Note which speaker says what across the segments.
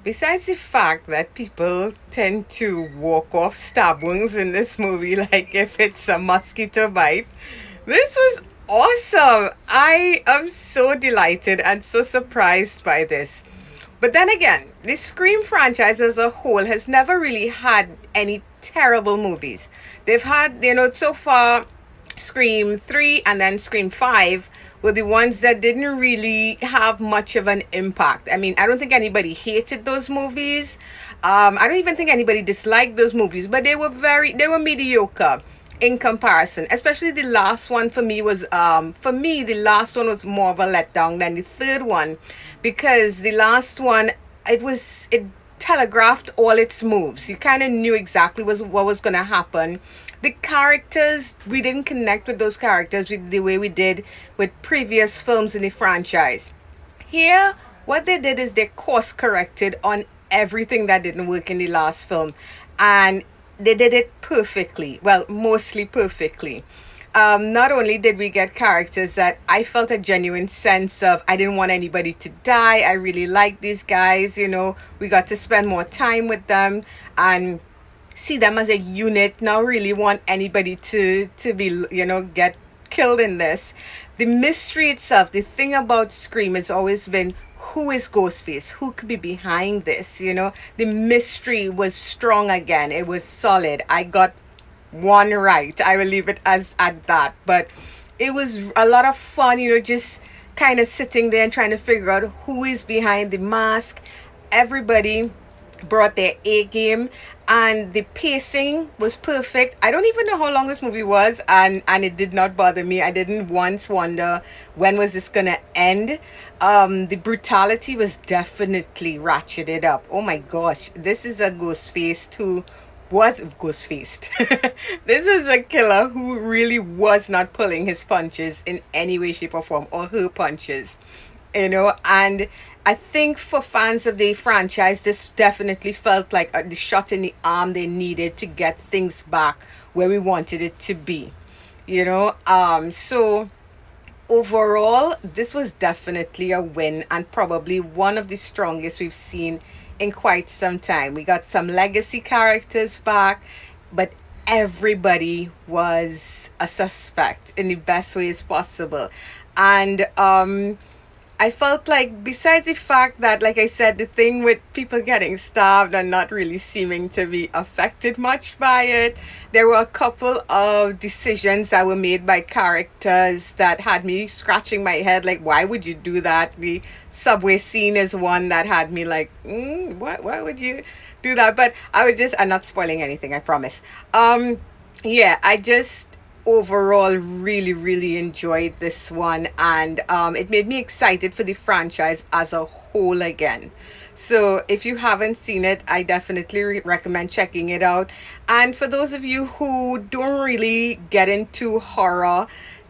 Speaker 1: Besides the fact that people tend to walk off stab wounds in this movie, like if it's a mosquito bite, this was awesome. I am so delighted and so surprised by this. But then again, the Scream franchise as a whole has never really had any terrible movies. They've had, so far, Scream 3 and then Scream 5 were the ones that didn't really have much of an impact. I mean, I don't think anybody hated those movies. I don't even think anybody disliked those movies, but they were mediocre in comparison. Especially the last one for me was, for me, the last one was more of a letdown than the third one, because the last one, it telegraphed all its moves. You kind of knew exactly what was going to happen. The characters, we didn't connect with those characters with the way we did with previous films in the franchise. Here, what they did is they course corrected on everything that didn't work in the last film, and they did it perfectly. Well, mostly perfectly. Not only did we get characters that I felt a genuine sense of, I didn't want anybody to die. I really like these guys. We got to spend more time with them and see them as a unit. Not really want anybody to be, get killed in this. The mystery itself, the thing about Scream has always been, who is Ghostface? Who could be behind this? The mystery was strong again. It was solid. I got one right. I will leave it as at that. But it was a lot of fun, just kind of sitting there and trying to figure out who is behind the mask. Everybody brought their A game, and the pacing was perfect. I don't even know how long this movie was, and it did not bother me. I didn't once wonder when was this gonna end. The brutality was definitely ratcheted up. Oh my gosh, this is a Ghostface who was Ghostfaced. This was a killer who really was not pulling his punches in any way, shape, or form, or her punches. And I think for fans of the franchise, this definitely felt like the shot in the arm they needed to get things back where we wanted it to be. So overall, this was definitely a win, and probably one of the strongest we've seen in quite some time. We got some legacy characters back, but everybody was a suspect in the best ways possible. And I felt like, besides the fact that, like I said, the thing with people getting stabbed and not really seeming to be affected much by it, there were a couple of decisions that were made by characters that had me scratching my head, like, why would you do that? The subway scene is one that had me like, why would you do that? But I'm not spoiling anything, I promise. Yeah, I just overall really, really enjoyed this one, and it made me excited for the franchise as a whole again. So if you haven't seen it, I definitely recommend checking it out. And for those of you who don't really get into horror,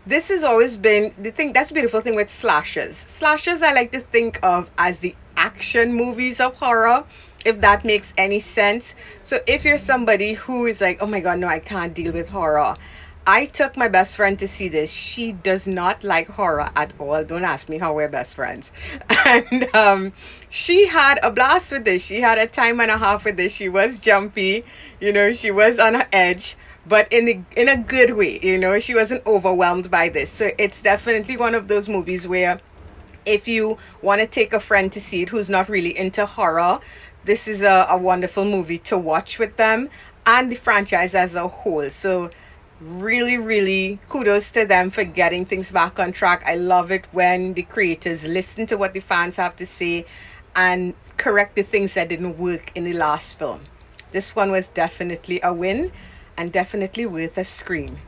Speaker 1: this has always been the thing. That's the beautiful thing with slashers. I like to think of as the action movies of horror, if that makes any sense. So if you're somebody who is like, oh my god, no, I can't deal with horror, I took my best friend to see this. She does not like horror at all. Don't ask me how we're best friends. And she had a blast with this. She had a time and a half with this. She was jumpy, she was on her edge, but in a good way. She wasn't overwhelmed by this. So it's definitely one of those movies where, if you want to take a friend to see it who's not really into horror, this is a wonderful movie to watch with them and the franchise as a whole. So really, really kudos to them for getting things back on track. I love it when the creators listen to what the fans have to say and correct the things that didn't work in the last film. This one was definitely a win and definitely worth a scream.